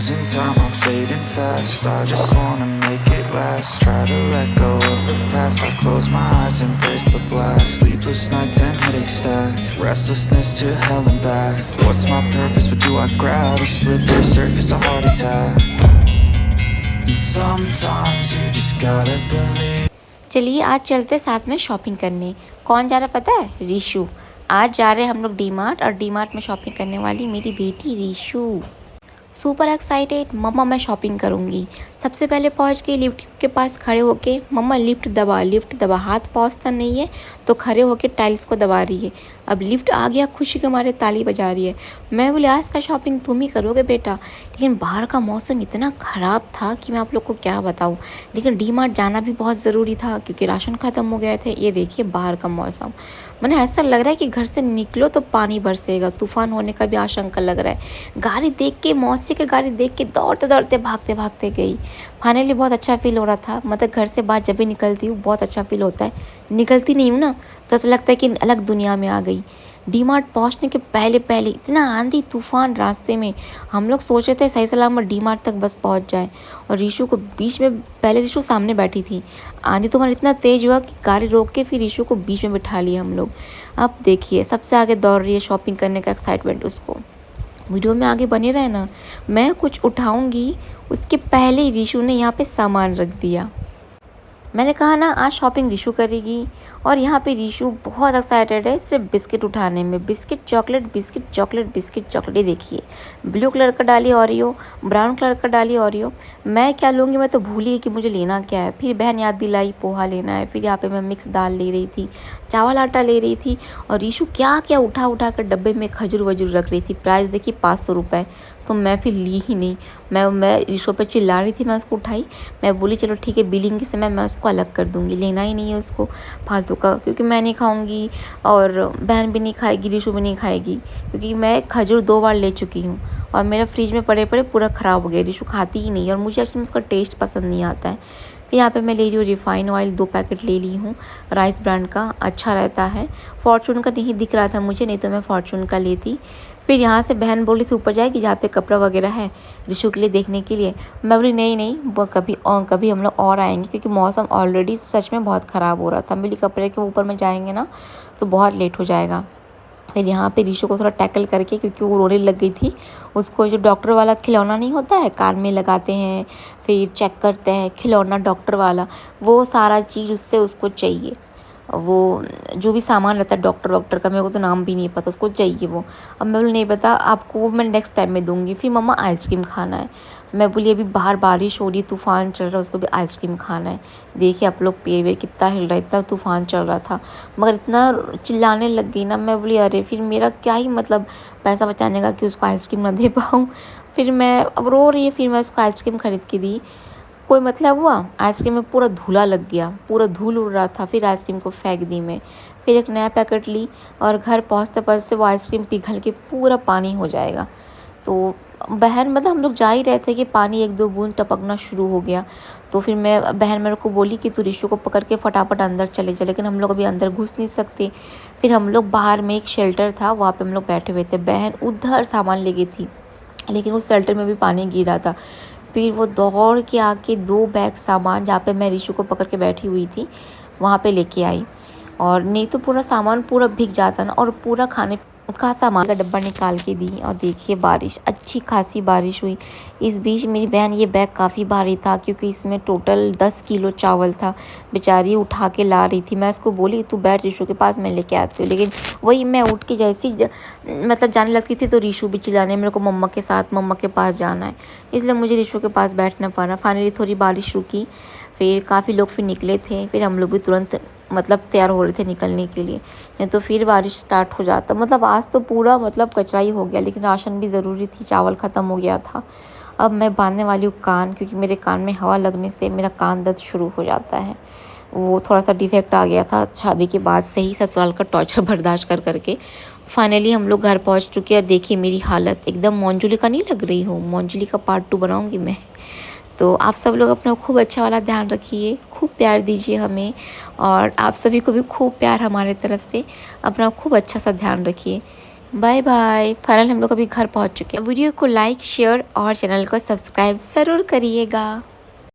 losing time, I'm fading fast. I just wanna make it last. Try to let go of the past. I close my eyes, embrace the blast. Sleepless nights and headaches stack. Restlessness to hell and back. What's my purpose? What do I grab? A slippery surface, a heart attack. And sometimes you just gotta believe. चलिए आज चलते साथ में shopping करने। कौन जा रहा है पता है? रीशु। आज जा रहे हैं हम लोग डी मार्ट और डी मार्ट में शॉपिंग करने वाली मेरी बेटी रीशु। सुपर एक्साइटेड, मम्मा मैं शॉपिंग करूँगी। सबसे पहले पहुँच के लिफ्ट के पास खड़े होके मम्मा लिफ्ट दबा। हाथ पहुँचता नहीं है तो खड़े होके टाइल्स को दबा रही है। अब लिफ्ट आ गया, खुशी के मारे ताली बजा रही है। मैं बोले आज का शॉपिंग तुम ही करोगे बेटा। लेकिन बाहर का मौसम इतना ख़राब था कि मैं आप लोग को क्या बताऊँ। लेकिन डी मार्ट जाना भी बहुत ज़रूरी था क्योंकि राशन ख़त्म हो गए थे। ये देखिए बाहर का मौसम, मैंने ऐसा लग रहा है कि घर से निकलो तो पानी बरसेगा, तूफान होने का भी आशंका लग रहा है। गाड़ी देख के, मौसी की गाड़ी देख के दौड़ते दौड़ते भागते भागते गई। फाइनली बहुत अच्छा फील हो रहा था। मतलब घर से बाहर जब भी निकलती हूँ बहुत अच्छा फील होता है। निकलती नहीं हूँ ना तो ऐसा लगता है कि अलग दुनिया में आ गई। डी मार्ट पहुँचने के पहले इतना आंधी तूफान रास्ते में, हम लोग सोच रहे थे सही सलामत डी मार्ट तक बस पहुँच जाए। और रीशु को बीच में, पहले रीशु सामने बैठी थी, आंधी तूफान इतना तेज़ हुआ कि गाड़ी रोक के फिर रीशु को बीच में बिठा लिया हम लोग। अब देखिए सबसे आगे दौड़ रही है, शॉपिंग करने का एक्साइटमेंट उसको। वीडियो में आगे बने रहे ना, मैं कुछ उठाऊंगी उसके पहले ही रीशु ने यहाँ पे सामान रख दिया। मैंने कहा ना आज शॉपिंग रीशु करेगी और यहाँ पे रीशु बहुत एक्साइटेड है सिर्फ बिस्किट उठाने में। Biscuit chocolate. ये देखिए ब्लू कलर का डाली ओरियो, ब्राउन कलर का डाली ओरियो। मैं क्या लूँगी, मैं तो भूल ही कि मुझे लेना क्या है। फिर बहन याद दिलाई पोहा लेना है। फिर यहाँ पे मैं मिक्स दाल ले रही थी, चावल आटा ले रही थी और रीशु क्या क्या उठा कर डब्बे में खजूर वजूर रख रही थी। प्राइस देखिए 500 रुपये। तो मैं फिर ली ही नहीं। मैं रीशु पे चिल्ला रही थी, मैं उसको उठाई। मैं बोली चलो ठीक है बिलिंग के समय मैं उसको अलग कर दूँगी, लेना ही नहीं है उसको फालतू का, क्योंकि मैं नहीं खाऊंगी और बहन भी नहीं खाएगी, रीशु भी नहीं खाएगी। क्योंकि मैं खजूर 2 बार ले चुकी हूँ और मेरा फ्रिज में पड़े पूरा ख़राब हो गया। रीशु खाती ही नहीं और मुझे एक्चुअली उसका टेस्ट पसंद नहीं आता है। फिर यहाँ पे मैं ले रही हूँ रिफाइन ऑयल, 2 पैकेट ले ली हूँ राइस ब्रांड का, अच्छा रहता है। फॉर्चून का नहीं दिख रहा था मुझे, नहीं तो मैं फॉर्चून का लेती। फिर यहाँ से बहन बोली थी ऊपर जाएगी जहाँ पे कपड़ा वगैरह है रीशु के लिए देखने के लिए। मैं बोली नहीं वो कभी हम लोग और आएंगे क्योंकि मौसम ऑलरेडी सच में बहुत ख़राब हो रहा था। मेरी कपड़े के ऊपर में जाएंगे ना तो बहुत लेट हो जाएगा। फिर यहाँ पे रीशु को थोड़ा टैकल करके, क्योंकि वो रोने लग गई थी, उसको जो डॉक्टर वाला खिलौना नहीं होता है कान में लगाते हैं फिर चेक करते हैं, खिलौना डॉक्टर वाला, वो सारा चीज़ उससे उसको चाहिए। वो जो भी सामान रहता है डॉक्टर का, मेरे को तो नाम भी नहीं पता, उसको चाहिए वो। अब मैं बोली नहीं पता आपको, वो मैं नेक्स्ट टाइम में दूंगी। फिर मम्मा आइसक्रीम खाना है। मैं बोली अभी बाहर बारिश हो रही, तूफ़ान चल रहा है, उसको भी आइसक्रीम खाना है। देखिए आप लोग पेड़ वेड़ कितना हिल रहा है, इतना तूफ़ान चल रहा था मगर इतना चिल्लाने लग गई ना। मैं बोली अरे फिर मेरा क्या ही मतलब पैसा बचाने का कि उसको आइसक्रीम ना दे पाऊँ। फिर मैं अब रो रही है, फिर मैं उसको आइसक्रीम ख़रीद के दी। कोई मतलब हुआ, आइसक्रीम में पूरा धूला लग गया, पूरा धूल उड़ रहा था। फिर आइसक्रीम को फेंक दी मैं। फिर एक नया पैकेट ली और घर पहुँचते वो आइसक्रीम पिघल के पूरा पानी हो जाएगा। तो बहन, मतलब हम लोग जा ही रहे थे कि पानी 1-2 बूंद टपकना शुरू हो गया। तो फिर बहन मेरे को बोली कि तू रीशु को पकड़ के फटाफट अंदर चले जा, लेकिन हम लोग अभी अंदर घुस नहीं सकते। फिर हम लोग बाहर में एक शेल्टर था, वहाँ पे हम लोग बैठे हुए थे। बहन उधर सामान ले गई थी लेकिन उस शेल्टर में भी पानी गिर रहा था। फिर वो दौड़ के आके 2 बैग सामान, जहाँ पे मैं रीशु को पकड़ के बैठी हुई थी, वहाँ पे लेके आई। और नहीं तो पूरा सामान पूरा भीग जाता ना, और पूरा खाने का सामान का डब्बा निकाल के दी। और देखिए बारिश, अच्छी खासी बारिश हुई। इस बीच मेरी बहन, ये बैग काफ़ी भारी था क्योंकि इसमें टोटल 10 किलो चावल था, बेचारी उठा के ला रही थी। मैं उसको बोली तू बैठ रीशु के पास, मैं लेके आती हूँ। लेकिन वही मैं उठ के जैसी मतलब जाने लगती थी तो रीशु भी चिल्लाने मेरे को मम्मा के साथ, मम्मा के पास जाना है, इसलिए मुझे रीशु के पास बैठना पड़ा। फाइनली थोड़ी बारिश रुकी, फिर काफ़ी लोग फिर निकले थे। फिर हम लोग भी तुरंत मतलब तैयार हो रहे थे निकलने के लिए, नहीं तो फिर बारिश स्टार्ट हो जाता। मतलब आज तो पूरा मतलब कचरा ही हो गया, लेकिन राशन भी ज़रूरी थी, चावल ख़त्म हो गया था। अब मैं बांधने वाली हूँ कान, क्योंकि मेरे कान में हवा लगने से मेरा कान दर्द शुरू हो जाता है। वो थोड़ा सा डिफेक्ट आ गया था शादी के बाद से ही, ससुराल का टॉर्चर बर्दाश्त कर करके। फाइनली हम लोग घर पहुँच चुके हैं। देखिए मेरी हालत एकदम मोंजुलिका नहीं लग रही हूँ, मोंजुलिका पार्ट 2 बनाऊँगी मैं। तो आप सब लोग अपना खूब अच्छा वाला ध्यान रखिए, खूब प्यार दीजिए हमें, और आप सभी को भी खूब प्यार हमारे तरफ से। अपना खूब अच्छा सा ध्यान रखिए। Bye bye. फाइनल हम लोग अभी घर पहुंच चुके हैं। वीडियो को लाइक शेयर और चैनल को सब्सक्राइब ज़रूर करिएगा।